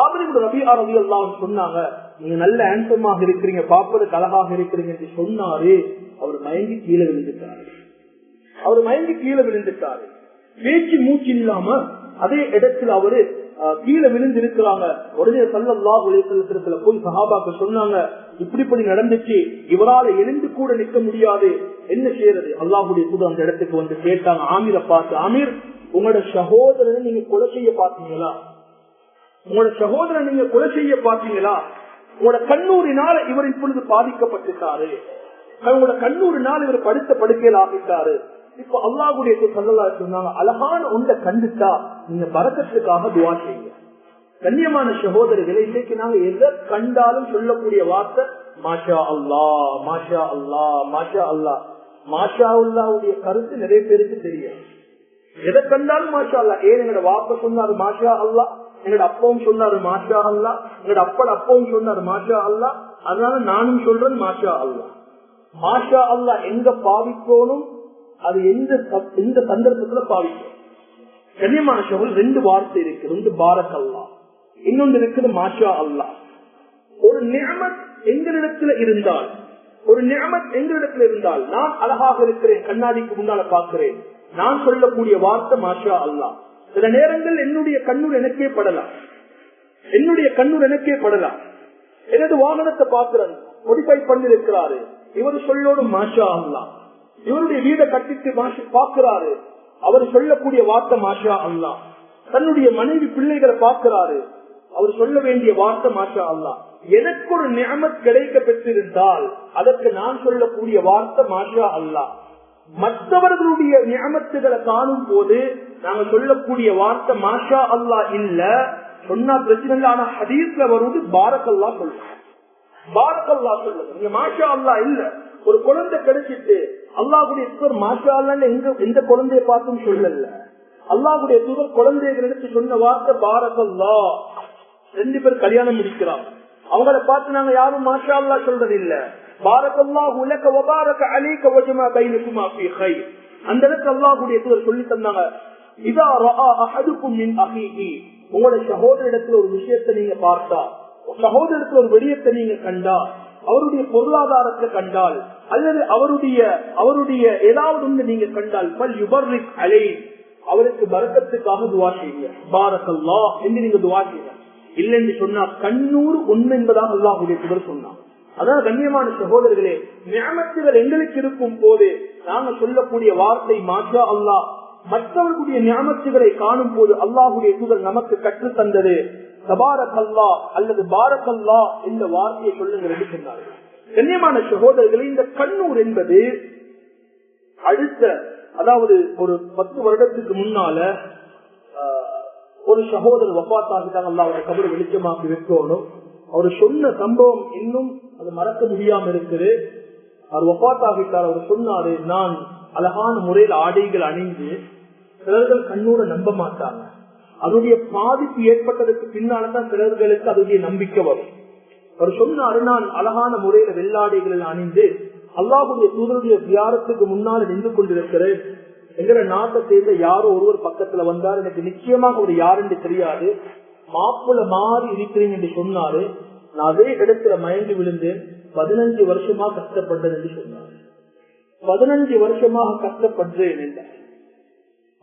ஆமிர் இப்னு ரபீஆ ரலியல்லாஹு அன்ஹு சொன்னாங்க, நீங்க நல்ல ஹேண்ட்ஸமாக இருக்கிறீங்க, பார்ப்பதற்கு அழகாக இருக்கிறீங்க என்று சொன்னாரு. அவர் மயங்கி கீழே விழுந்துட்டாரு. பேச்சு மூச்சு இல்லாம அதே இடத்துல அவரு கீழே விழுந்து இருக்கிறாங்க. உடனே ஸல்லல்லாஹு அலைஹி வஸல்லம் போய் சஹாபாக்கள் சொன்னாங்க, இப்படி நடந்துச்சு, இவரால எழுந்து கூட நிற்க முடியாது, என்ன செய்யறது? அல்லாஹ்வுடைய தூதர் அந்த இடத்துக்கு வந்து கேட்டாங்க ஆமீரை பார்த்து, ஆமீர், உங்களோட சகோதரனை நீங்க கொலை செய்ய பாத்தீங்களா? உங்களோட சகோதரன் நீங்க கொலை செய்ய பாத்தீங்களா? உங்களோட கண்ணூரினால் இவர் இப்பொழுது பாதிக்கப்பட்டுட்டாரு, உங்களோட கண்ணூரினால் இவர் படுத்த படுக்கையில் ஆகிட்டாரு. இப்ப அல்லாஹ்வுடைய ஸல்லல்லாஹு அலைஹி சொன்னாங்க, அழகான ஒன்றை கண்டுட்டா நீங்க பரக்கத்துக்காக துஆ செய்யுங்க. கண்ணியமான சகோதரர்களை, இன்னைக்கு நாங்க எதை கண்டாலும் சொல்லக்கூடிய வார்த்தை மாஷா அல்லாஹ், மாஷா அல்லாஹ், மாஷா அல்லாஹ். மாஷா அல்லாஹ்வுடைய கருத்து நிறைய பேருக்கு தெரியும். எதை கண்டாலும் மாஷா அல்லாஹ். ஏன் எங்களோட வாப்ப சொன்னாரு மாஷா அல்லாஹ், எங்களோட அப்பாவும் சொன்னாரு மாஷா அல்லாஹ், எங்களோட அப்பட அப்பாவும் சொன்னாரு மாஷா அல்லாஹ், அதனால நானும் சொல்றேன் மாஷா அல்லாஹ். மாஷா அல்லாஹ் எங்க பாவிக்கணும், அது எந்த சந்தர்ப்பத்துல பாவிக்கும். கண்ணியமான சகோதரர், ரெண்டு வார்த்தை இருக்கு. ஒன்று பாரக் அல்லாஹ், இன்னொன்று இருக்குது மாஷா அல்லாஹ். ஒரு நிஅமத் எங்களிடத்துல இருந்தால், ஒரு நிஅமத் எங்களிடத்துல இருந்தால், நான் அழகாக இருக்கிறேன், கண்ணாடிக்கு முன்னால பாக்குறேன், நான் சொல்லக்கூடிய வார்த்தை மாஷா அல்லாஹ். சில நேரங்கள் என்னுடைய கண்ணூர் எனக்கே படலாம், என்னுடைய கண்ணூர் எனக்கே படலாம். எனது வாகனத்தை பாக்குறேன், மோடிஃபை பண்ணிருக்கிறாரு, இவர் சொல்லோடு மாஷா அல்லாஹ். இவருடைய வீடை கட்டிட்டு பாக்குறாரு, அவர் சொல்லக்கூடிய வார்த்தை மாஷா அல்லாஹ். தன்னுடைய மனைவி பிள்ளைகளை பாக்குறாரு, அவர் சொல்ல வேண்டிய வார்த்தை மாஷா அல்லாஹ். எனக்கு ஒரு நிஅமத் கிடைக்க பெற்றிருந்தால் அதற்கு நான் சொல்லக்கூடிய வார்த்தை மாஷா அல்லாஹ். மற்றவர்களுடைய நிஅமத்துகளை காணும் போது நாங்க சொல்லக்கூடிய வார்த்தை மாஷா அல்லாஹ் இல்ல, சொன்னா பிரச்சனை. ஆனா ஹதீஸ்ல வருவது பாரக் அல்லாஹ் சொல்லுங்க, பாரக் அல்லாஹ் சொல்லுங்க. நீங்க மாஷா அல்லாஹ் இல்ல. ஒரு குழந்தை கிடைச்சிட்டு அல்லாஹ்வுடைய தூதர் மாஷா அல்லாஹ்னு எந்த குழந்தைய பார்த்தும் சொல்லல. அல்லாஹ்வுடைய தூதர் குழந்தைகள் எடுத்து சொன்ன வார்த்தை பாரக் அல்லாஹ். 2 பேர் கல்யாணம் முடிக்கிறாங்க, அவங்கள பார்த்து நாங்க யாரும் மாஷா அல்லாஹ் சொல்றது இல்ல. பாரக் அல்லாஹு லக வ பாரக அலைக வ ஜமா பைனகுமா ஃபீ கைர். அந்த இடத்துல அல்லாஹ்வுடைய தூதர் சொல்லி தந்தாங்க, இதா ரஆ அஹதுக்கும் மின் அஹீஹி, உங்களுடைய சகோதரரிடத்துல ஒரு விஷயத்தை நீங்க பார்த்தா, சகோதரத்துல ஒரு விடயத்தை நீங்க கண்டா, அவருடைய பொருளாதாரத்தை கண்டால், அல்லது அவருடைய ஏதாவது ஒன்று நீங்க கண்டால், பல் யுபர்ரிக் அலைஹி, அவருக்கு பரக்கத்துக்காக துஆ செய்யுங்க, பாரக் அல்லாஹ் என்று நீங்க துஆ செய்யுங்க. இல்லைன்னு சொன்னா கண்ணூர் உண்மை என்பதாக அல்லாஹ்வுடைய தூதர் சொன்னாங்க. அதான் கண்ணியமான சகோதரர்களே, நிஅமத்துகள் எங்களுக்கு இருக்கும் போது நாங்க சொல்லக்கூடிய வார்த்தை மாஷா அல்லாஹ். மற்றவர்களுடைய நிஅமத்துகளை காணும் போது அல்லாஹ்வுடைய தூதர் நமக்கு கற்று தந்தது தபாரக் அல்லாஹ் அல்லது பாரக் அல்லாஹ் என்ற வார்த்தையை சொல்லுங்க என்று சொன்னார்கள். கண்ணியமான சகோதரர்களே, இந்த கண்ணூர் என்பது அடுத்த, அதாவது ஒரு 10 வருடத்துக்கு முன்னால ஒரு சகோதரர் வஃபாத்தாகிட்டாங்க. அல்லாஹ் அவரை கபரை வெளிச்சமாக்கி வைக்கணும். அவர் சொன்ன சம்பவம் இன்னும் அது மறக்க முடியாம இருக்குது. அவர் வஃபாத்தாகிட்டார். அவர் சொன்னாரு, நான் அழகான முறையில் ஆடைகள் அணிந்து, சிலர்கள் கண்ணூரை நம்ப மாட்டாங்க, அதனுடைய பாதிப்பு ஏற்பட்டதற்கு பின்னால்தான் சிலர்களுக்கு அதனுடைய நம்பிக்கை வரும். அவர் சொன்னாரு, நான் அழகான முறையில வெள்ளாடைகள் அணிந்து அல்லாஹ்வுடைய தூதருடைய தியாரத்துக்கு முன்னால் நின்று கொண்டிருக்கிறேன். எங்கிற நாட்டை சேர்ந்த யாரோ ஒருவர் பக்கத்துல வந்தார், எனக்கு நிச்சயமாக ஒரு யாருன்னு தெரியாது, மாப்பிள்ள மாறி இருக்கிறீங்க என்று சொன்னாரு. நான் அதே இடத்துல மயங்கி விழுந்தேன். 15 வருஷமா கஷ்டப்பட்டேன் என்று சொன்னார். 15 வருஷமாக கஷ்டப்படுறேன் என்றார்.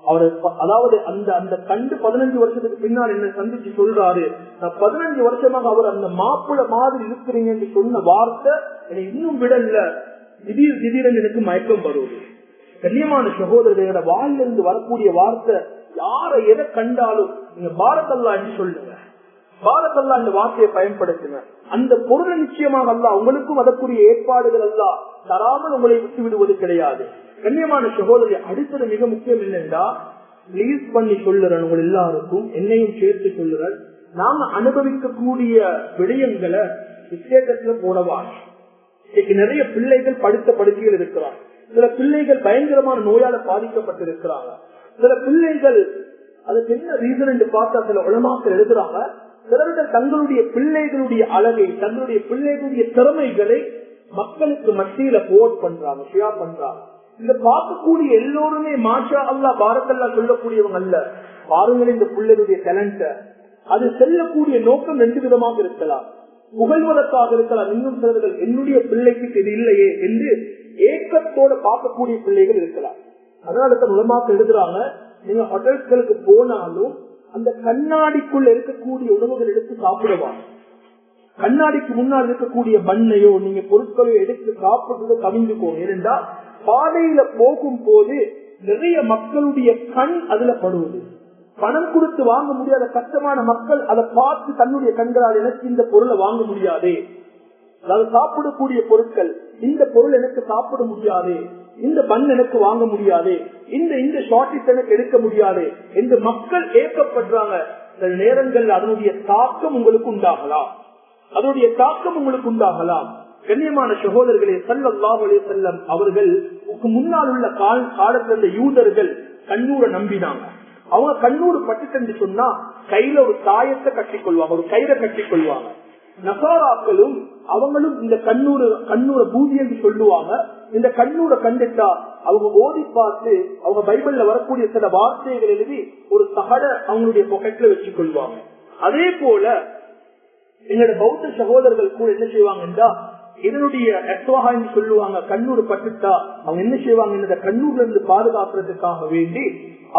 அவரு அதாவது அந்த கண்டு 15 வருஷத்துக்கு பின்னால் என்ன சந்திச்சு சொல்றாரு, நான் 15 வருஷமாக அவர் அந்த மாப்பிள்ள மாதிரி இருக்கிறீங்க என்று சொன்ன வார்த்தை என்னை இன்னும் விடல, திடீரென்று எனக்கு மயக்கம் வருவது. கண்ணியமான சகோதரர்களோட வாயிலிருந்து வரக்கூடிய வார்த்தை, யாரை எதை கண்டாலும் நீங்க பாரக் அல்லாஹ் என்று சொல்லுங்க, பாரக் அல்லாஹ் இந்த வார்த்தையை பயன்படுத்துங்க. அந்த பொருள் நிச்சயமாக அல்லாஹ் உங்களுக்கும் அதற்குரிய ஏற்பாடுகள் அல்லாஹ் தராமல் உங்களை விட்டு விடுவது கிடையாது. கண்ணியமான சகோதரர், அடுத்தது மிக முக்கியம் என்னென்றா, ரிலீஸ் பண்ணி சொல்லுறேன் உங்கள் எல்லாருக்கும், என்னையும் சேர்த்து சொல்லுறேன், நாம அனுபவிக்கக்கூடிய விடயங்களை விசேஷத்துல போடவாங்க. இன்னைக்கு நிறைய பிள்ளைகள் படுத்த படுக்கையில் இருக்கிறாங்க. சில பிள்ளைகள் பயங்கரமான நோயால பாதிக்கப்பட்டிருக்கிறாங்க. சில பிள்ளைகள் அதுக்கு என்ன ரீசன் என்று பார்த்தா சில உலமாக்கள் எழுதுறாங்க, சிலர்கள் தங்களுடைய பிள்ளைகளுடைய அழகை, தங்களுடைய பிள்ளைகளுடைய திறமைகளை மக்களுக்கு மத்தியில போர்ட் பண்றாங்க, ஷேர் பண்றாங்க. இந்த பார்க்கக்கூடிய எல்லோருமே மாஷா அல்லாஹ் பாரக் அல்லாஹ் சொல்லக்கூடியவங்க அல்ல. பாருங்கள் இந்த பிள்ளைகளுடைய டேலண்ட, அது செல்லக்கூடிய நோக்கம் 2 விதமாக இருக்கலாம். புகழ்வதற்காக இருக்கலாம், இன்னும் சிலர்கள் என்னுடைய பிள்ளைக்கு இது இல்லையே என்று ஏக்கத்தோட பார்க்கக்கூடிய பிள்ளைகள் இருக்கலாம். அதனால தான் உலமாக்கள் எழுதுறாங்க, நீங்க ஹோட்டல்களுக்கு போனாலும் அந்த கண்ணாடிக்குள்ள இருக்கக்கூடிய உணவுகள் எடுத்து சாப்பிடுவாங்க. கண்ணாடிக்கு முன்னால் இருக்கக்கூடிய பண்ணையோ நீங்க பொருட்களோ எடுத்து சாப்பிடுறது கவிழ்ந்துக்கோங்க. ஏனென்றா பாதையில போகும் போது நிறைய மக்களுடைய கண் அதுல படுவது. பணம் கொடுத்து வாங்க முடியாத கஷ்டமான மக்கள் அதை பார்த்து தன்னுடைய கண்களால் எனக்கு இந்த பொருளை வாங்க முடியாது, அதாவது சாப்பிடக்கூடிய பொருட்கள், இந்த பொருள் எனக்கு சாப்பிட முடியாது, இந்த பன் எனக்கு வாங்க முடியாது, இந்த ஷார்ட் எனக்கு எடுக்க முடியாது என்று மக்கள் ஏற்கப்படுறாங்க. சில நேரங்கள் அதனுடைய தாக்கம் உங்களுக்கு உண்டாகலாம், அதனுடைய தாக்கம் உங்களுக்கு உண்டாகலாம். கண்ணியமான சகோதரர்களே, ஸல்லல்லாஹு அலைஹி வஸல்லம் அவர்கள் முன்னால் உள்ள காலத்துல இருந்த யூதர்கள் கண்ணூரை நம்பினாங்க. அவங்க கண்ணூறு பட்டுட்டு சொன்னா கையில ஒரு தாயத்தை கட்டிக்கொள்வாங்க, ஒரு கயிறை கட்டிக்கொள்வாங்க. நசாராக்களும் அவங்களும் இந்த கண்ணூரை பூஜை என்று சொல்லுவாங்க. இந்த கண்ணூரை கண்டுட்டா அவங்க ஓதி பார்த்து அவங்க பைபிள்ல வரக்கூடிய சில வார்த்தைகள் எழுதி ஒரு தகட அவங்களுடைய பாக்கெட்ல வச்சு கொள்வாங்க. அதே போல எங்களோட பௌத்த சகோதரர்கள் கூட என்ன செய்வாங்கன்னா இதனுடைய எத்வாகா என்று சொல்லுவாங்க. கண்ணூர் பட்டுட்டா அவங்க என்ன செய்வாங்க, இந்த கண்ணூர்ல இருந்து பாதுகாக்கிறதுக்காக வேண்டி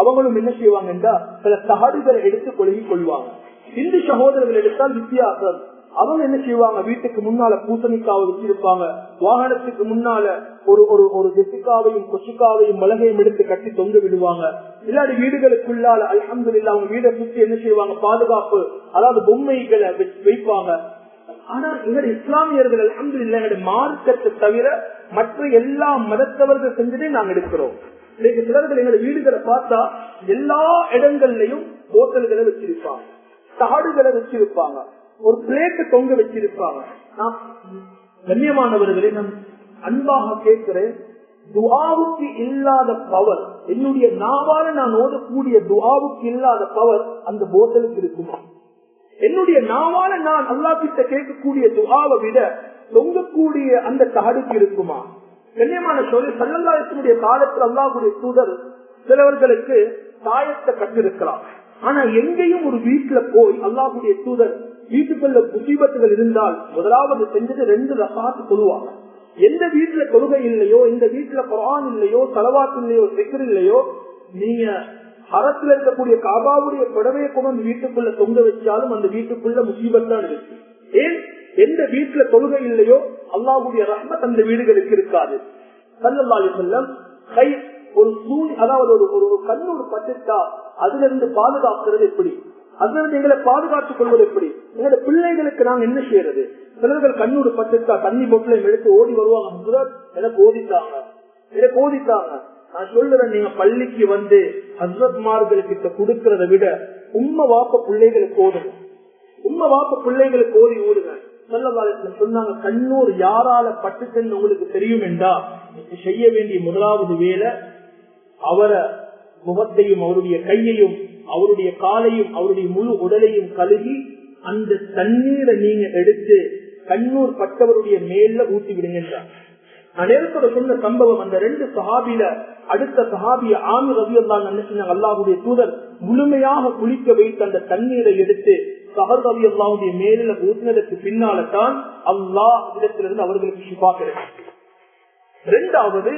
அவங்களும் என்ன செய்வாங்கன்னா சில தகடுகளை எடுத்து கொழுகி கொள்வாங்க. இந்து சகோதரர்கள் எடுத்தால் வித்தியாசம். அவங்க என்ன செய்வாங்க, வீட்டுக்கு முன்னால பூசணிக்காவை வச்சிருப்பாங்க, வாகனத்துக்கு முன்னால ஒரு ஜெசிக்காவையும் கொசிக்காவையும் மிளகையும் எடுத்து கட்டி தொங்க விடுவாங்க. இல்லாட்டி வீடுகளுக்குள்ளால அல்ஹம்துலில்லாஹ் அவங்க வீடை சுற்றி என்ன செய்வாங்க, பாதுகாப்பு, அதாவது பொம்மைகளை வைப்பாங்க. ஆனா எங்களுடைய இஸ்லாமியர்கள் அல்ஹம்துலில்லாஹ் எங்களுடைய மார்க்கத்தை தவிர மற்ற எல்லா மதத்தவர்கள் செஞ்சதே நாங்க எடுக்கிறோம். இன்னைக்கு சிலர்கள் எங்களுடைய வீடுகளை பார்த்தா எல்லா இடங்கள்லயும் போத்தல்களை வச்சிருப்பாங்க, தாடுகளை வச்சிருப்பாங்க, ஒரு பிளேட்டை தொங்க வச்சிருப்பாங்க. நான் கண்ணியமானவர்களே, நான் அன்பாக கேட்கிறேன், துஆவுக்கு இல்லாத பவர், என்னுடைய நாவால நான் ஓதக்கூடிய துஆவுக்கு இல்லாத பவர் அந்த போத்தலுக்கு இருக்குமா? என்னுடைய நாவால நான் அல்லாஹ் கிட்ட கேட்கக்கூடிய துஆவை விட தொங்கக்கூடிய அந்த தகடுக்கு இருக்குமா? கண்ணியமான சொல்லி ஸல்லல்லாஹு அலைஹி வஸல்லம் காலத்தில் அல்லாஹ்வுடைய தூதர் சிலவர்களுக்கு தாயத்தை கட்டிருக்கலாம். ஆனா எங்கேயும் ஒரு வீட்டுல போய் அல்லாஹ்வுடைய தூதர் வீட்டுக்குள்ள முசீபத்துகள் இருந்தால் முதலாவது செஞ்சது 2 ரகாத் தொழுவாங்க. எந்த வீட்டுல தொழுகை இல்லையோ, எந்த வீட்டுல குர்ஆன் இல்லையோ, ஸலவாத் இல்லையோ, திக்ர் இல்லையோ, நீங்க ஹரத்துல இருக்கக்கூடிய காபாவுடைய புடவையை கொண்டு வீட்டுக்குள்ள தொங்க வச்சாலும் அந்த வீட்டுக்குள்ள முசீபத் தான் இருக்கு. ஏன்? எந்த வீட்டுல தொழுகை இல்லையோ அல்லாஹ்வுடைய ரஹ்மத் அந்த வீடுகளுக்கு இருக்காது. ஸல்லல்லாஹு அலைஹி வஸல்லம் ஒரு அதாவது ஒரு கண்ணூர் பட்டுட்டா அதுல இருந்து பாதுகாக்கிறது எப்படி, அதுல இருந்து எங்களை பாதுகாத்துக் கொள்வது எப்படி, எங்களோட பிள்ளைகளுக்கு நாங்க என்ன செய்யறது? சிலர்கள் கண்ணூர் பட்டுட்டா தண்ணி பொட்டலையும் எடுத்து ஓடி வருவாங்க, எனக்கு ஓதித்தாங்க. நான் சொல்லுறேன், நீங்க பள்ளிக்கு வந்து ஹஸ்ரத்மார்களுக்கிட்ட கொடுக்கறத விட உம்ம வாப்ப பிள்ளைகளுக்கு ஓடுங்க, உம்ம வாப்ப பிள்ளைகளுக்கு ஓதி ஓடுங்க. சொன்னாங்க, கண்ணூர் யாரால பட்டுன்னு உங்களுக்கு தெரியும் என்றா செய்ய வேண்டிய முதலாவது வேலை அவரை முகத்தையும் அவருடைய கையையும் அவருடைய காலையும் அவருடைய முழு உடலையும் கழுகி அந்த தண்ணீரை நீங்க எடுத்து கண்ணூர் பட்டவருடைய மேல ஊட்டி விடுங்கன்றார். நான் நேரத்தோட சொன்ன சம்பவம், அந்த 2 சஹாபில அடுத்த சஹாபிய ஆமிர் ரலியல்லாஹு அன்ஹு சொன்னாங்க, அல்லாஹ்வுடைய தூதர் முழுமையாக குளிக்க வைத்து அந்த தண்ணீரை எடுத்து சஹர் ரலியல்லாஹுடைய மேல ஊற்றினதற்கு பின்னால்தான் அல்லாஹ் இடத்திலிருந்து அவர்களுக்கு ஷிஃபா கிடைக்கும். 2வது,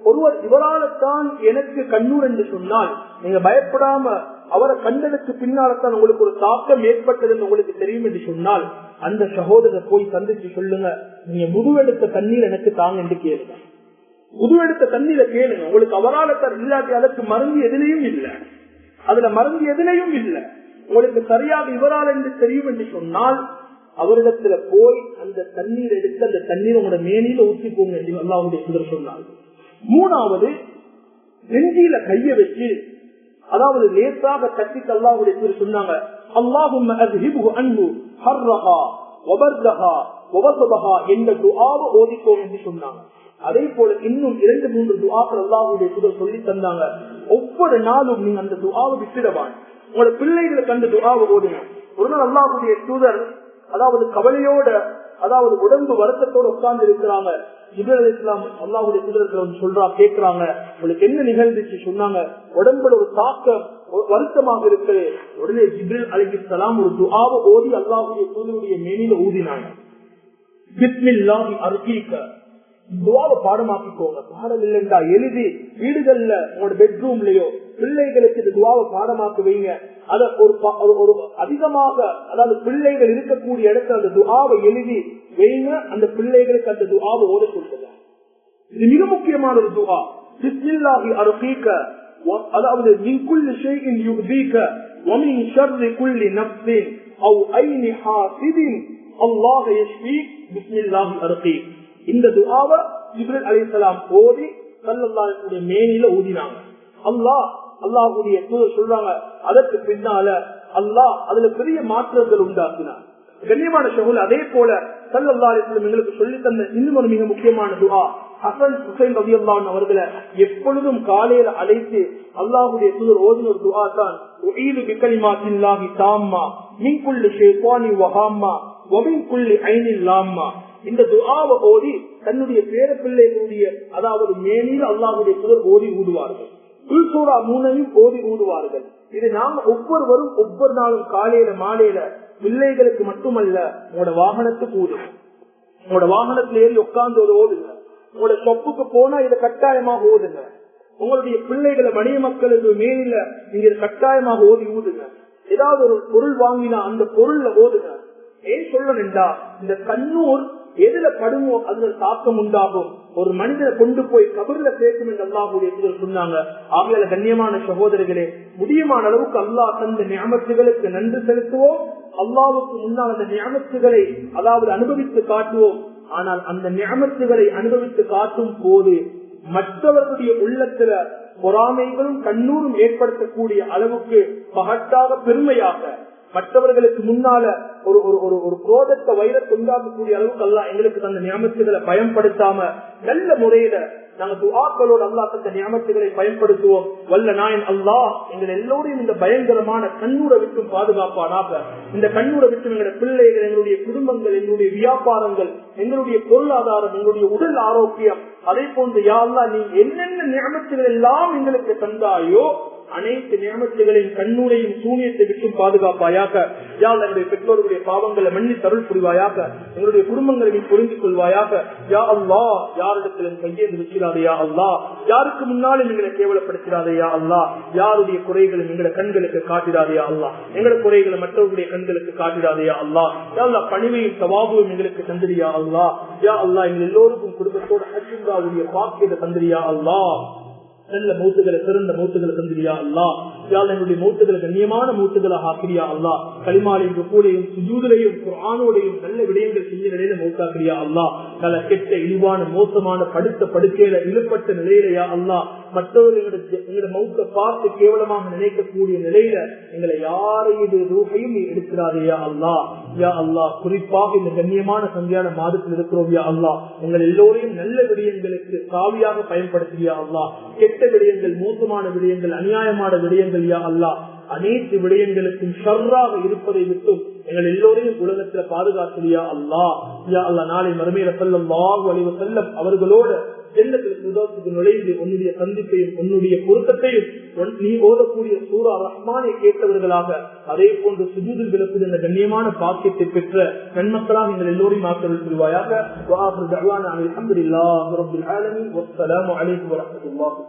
ஒருவர் இவரால்தான் எனக்கு கண்ணூர் என்று சொன்னால் நீங்க பயப்படாம அவரை கண்டதற்கு பின்னால்தான் உங்களுக்கு ஒரு தாக்கம் ஏற்பட்டது உங்களுக்கு தெரியும் என்று சொன்னால் அந்த சகோதரரை போய் சந்திச்சு சொல்லுங்க, நீங்க முதுவெடுத்த தண்ணீர் எனக்கு தாங்க என்று கேளுங்க. முதுவெடுத்த தண்ணீரை கேளுங்க. உங்களுக்கு அவரால் இல்லாட்டி அதற்கு மருந்து எதிலையும் இல்லை, அதுல மருந்து எதிலையும் இல்லை, உங்களுக்கு சரியாக இவரால் என்று தெரியும் என்று சொன்னால் அவரிடத்துல போய் அந்த தண்ணீர் எடுத்து அந்த தண்ணீர் உங்களோட மேனியில ஊற்றி போங்க என்று அல்லாஹ்வுடைய தூதர் சொன்னார். 3வது, நெஞ்சில கைய வச்சு அதாவது லேசாக தட்டிக்கு அல்லாஹ்வுடைய தூதர் சொன்னாங்க, அல்லாஹும்ம அஸ்ஹிபு அன்ஹு ஹர்ரஹா வபர்தஹா வவஸபஹா என்ற துஆவை ஓதிக்கோங்க என்று சொன்னாங்க. அதே போல இன்னும் 2-3 துஆக்கள் அல்லாஹ்வுடைய தூதர் சொல்லி தந்தாங்க. ஒவ்வொரு நாளும் நீங்க அந்த துஆவை விட்டுடவாங்க, உங்களோட பிள்ளைகளுக்கு அந்த துஆவை ஓடுங்க. ஒரு நாள் அல்லாஹ்வுடைய தூதர் அதாவது கவலையோட அதாவது உடம்பு வருத்தத்தோடு உட்கார்ந்து இருக்கிறாங்க. ஜிப்ரீல் அலைஹிஸ்ஸலாம் அல்லாஹ்வுடைய தூதர் சொல்றா கேட்கிறாங்க, உங்களுக்கு என்ன நிகழ்ந்துச்சு? சொன்னாங்க, உடம்புல ஒரு தாக்கம் வருத்தமாக இருக்கு. உடனே ஜிப்ரீல் அலைஹிஸ்ஸலாம் ஒரு துஆவை ஓதி அல்லாஹ்வுடைய தூதருடைய மேனில ஊதினாங்க. பிஸ்மில்லாஹி அர்கீக துஆவை பாடமாக்கிக்கோங்க. பாடம் இல்லைண்டா எழுதி வீடுகள்ல உங்களோட பெட்ரூம்லயோ பிள்ளைகளுக்கு இந்த துஆவை பாடமாக்க வைங்க. அத ஒரு அதிகமாக, அதாவது பிள்ளைகள் இருக்கக்கூடிய இடத்துல அந்த துஆவை எழுதி வைங்க. அந்த பிள்ளைகளுக்கு அந்த துஆவை ஓத சொல்லுங்க. இது மிக முக்கியமான ஒரு துஆ. பிஸ்மில்லாஹி அர்கீக, அதாவது மின் குல்லி ஷைஇன் யுஹ்தீக வ மின் ஷர்ரி குல்லி நஃப்ஸின் அவ் ஐனி ஹாசிதின் அல்லாஹ் யஷ்ஃபீக் பிஸ்மில்லாஹி அர்கீக். இந்த துஆவை ஜிப்ரீல் அலைஹிஸ்ஸலாம் ஓதி ஸல்லல்லாஹு அலைஹி வஸல்லம் மேனில ஊதினாங்க. அல்லாஹ்வுடைய தூதர் சொல்றாங்க, அதற்கு பின்னால அல்லாஹ் அதுல பெரிய மாற்றங்கள் உண்டாக்கினார். கண்ணியமான சகோதரர்களே, அதே போல ஸல்லல்லாஹு அலைஹி வஸல்லம் எங்களுக்கு சொல்லி தந்த இன்னும் ஒரு மிக முக்கியமான துஆ, ஹசன் ஹுசைன் ரலியல்லாஹு அன்ஹு அவர்களை எப்பொழுதும் காலையில அழைத்து அல்லாஹ்வுடைய தூதர் ஓதின ஒரு துஆ தான், உஈது பிகலிமாத்தில்லாஹி தாம்மா மின் குல்லி ஷைத்தானி வஹாம்மா வ மின் குல்லி ஐனில் லாம்மா. இந்த துஆவை ஓதி தன்னுடைய பேர பிள்ளைகளுடைய, அதாவது மேனில் அல்லாஹ்வுடைய தூதர் ஓதி ஊதுவார்கள். சூரா 3ஐயும் ஓதி ஊதுவார்கள். இது நாம ஒவ்வொருவரும் ஒவ்வொரு நாளும் காலையில மாலையில பிள்ளைகளுக்கு மட்டுமல்ல, உங்களோட வாகனத்துக்கு ஊதுங்க. உங்களோட வாகனத்துல ஏறி உட்கார்ந்து ஓதுங்க. உங்களோட சொப்புக்கு போனா இதை கட்டாயமாக ஓதுங்க. உங்களுடைய பிள்ளைகளை மனித மக்களுக்கு மேல நீங்க கட்டாயமாக ஓதி ஊதுங்க. ஏதாவது ஒரு பொருள் வாங்கினா அந்த பொருள்ல ஓதுங்க. ஏன் சொல்லணும்டா, இந்த கண்ணூர் எதுல படுமோ அதுல தாக்கம் உண்டாகும். ஒரு மனிதனை கொண்டு போய் கபர்ல சேர்க்கும் என்று அல்லாஹ்வுடைய தூதர் சொன்னாங்க. ஆகையால கண்ணியமான சகோதரர்களே, முடியுமான அளவுக்கு அல்லாஹ் தந்த நியமத்துகளுக்கு நன்றி செலுத்துவோம். அல்லாஹ்வுக்கு முன்னால் அந்த நியமத்துகளை அதாவது அனுபவித்து காட்டுவோம். ஆனால் அந்த நியமத்துகளை அனுபவித்து காட்டும் போது மற்றவர்களுடைய உள்ளத்துல பொறாமைகளும் கண்ணூரும் ஏற்படுத்தக்கூடிய அளவுக்கு பகட்டாக பெருமையாக மற்றவர்களுக்கு முன்னால ஒரு குரோதத்தை வைரத்தை உண்டாக்கக்கூடிய அளவுக்கு அல்லாஹ் எங்களுக்கு தந்த நியமத்துகளை பயன்படுத்தாம நல்ல முறையில நாங்க துஆக்களோடு அல்லாஹ் தந்த நியமத்துகளை பயன்படுத்துவோம். வல்ல நாயன் அல்லாஹ் எங்கள் எல்லோரையும் இந்த பயங்கரமான கண்ணூரை விட்டு பாதுகாப்பானாக. இந்த கண்ணூரை விட்டு எங்களுடைய பிள்ளைகள், எங்களுடைய குடும்பங்கள், எங்களுடைய வியாபாரங்கள், எங்களுடைய பொருளாதாரம், எங்களுடைய உடல் ஆரோக்கியம், அதே போன்று யா அல்லாஹ் நீ என்னென்ன நியமத்துகள் எல்லாம் எங்களுக்கு தந்தாயோ அனைத்து நியமத்துகளையும் கண்ணூரையும் சூனியத்தை விட்டும் பாதுகாப்பாயாக. யா அல்லாஹ் எங்களுடைய பெற்றோர்களுடைய பாவங்களை மன்னித்து அருள் புரிவாயாக. எங்களுடைய குடும்பங்களையும் புரிந்து கொள்வாயாக. யா அல்லாஹ் யாரிடத்திலும் கையேந்து வச்சிடாதே யா அல்லாஹ். யாருக்கு முன்னாலும் எங்களை கேவலப்படுத்திடாதே யா அல்லாஹ். யாருடைய குறைகளும் எங்களை கண்களுக்கு காட்டிடாதே யா அல்லாஹ். எங்களுடைய குறைகளை மற்றவர்களுடைய கண்களுக்கு காட்டிடாதே யா அல்லாஹ். யா அல்லாஹ் பணிவையும் தவாபும் எங்களுக்கு தந்திரியா அல்லாஹ். யா அல்லாஹ் எங்கள் எல்லோருக்கும் குடும்பத்தோடு ஹஜ்ஜுடைய பாக்கியத்தை தந்திரியா அல்லாஹ். நல்ல மூத்துகளை, சிறந்த மூத்துகளை தந்திரியா அல்லாஹ். என்னுடைய மூத்துகளை கண்ணியமான மூத்துகளாக ஆக்கிரியா அல்லாஹ். களிமாலையும் ருக்கூலையும் சுஜூதிலையும் குர்ஆனோடையும் நல்ல விடயங்கள் செய்ய நிலையில மௌத்தாக்கிரியா அல்லாஹ். நல்ல கெட்ட இழிவான மோசமான படுத்த படுக்கையில இழுப்பட்ட நிலையிலையா அல்லாஹ். மற்றவர்கள் மௌத்த பார்த்து கேவலமாக நினைக்கக்கூடிய நிலையில எங்களை யாரையும் ரூஹையும் எடுக்கிறாரையா அல்லாஹ். யா அல்லாஹ் குறிப்பாக இந்த கண்ணியமான சந்தியான மாதத்தில் இருக்கிறோம் யா அல்லாஹ். எங்கள் எல்லோரையும் நல்ல விடயங்களுக்கு காவியாக பயன்படுத்தியா அல்லாஹ். கெட்ட விடயங்கள், மோசமான விடயங்கள், அநியாயமான விடயங்கள் யா அல்லாஹ் அனைத்து விடயங்களுக்கும் ஷர்ராக இருப்பதை விட்டும் எங்கள் எல்லோரையும் உலகத்துல பாதுகாத்துறியா அல்லாஹ். யா அல்லாஹ் நாளை மறுமையில ஸல்லல்லாஹு அலைஹி வஸல்லம் அவர்களோட ஜன்னத்துல் ஃபிர்தௌஸுக்கு நுழைந்து உன்னுடைய சந்திப்பையும் உன்னுடைய பொருத்தத்தையும் நீ ஓதக்கூடிய சூரா ரஹ்மானை கேட்டவர்களாக, அதே போன்று சுஜூதில் விளக்குகின்ற கண்ணியமான பாக்கியத்தை பெற்ற நன்மக்களாக எங்கள் எல்லோரையும் ஆக்கிரமித்து புரிவாயாக. வஆகிரு தஅவானா அல்ஹம்துலில்லாஹி ரப்பில் ஆலமீன். வஸ்ஸலாமு அலைக்கும் வரஹ்மத்துல்லாஹி.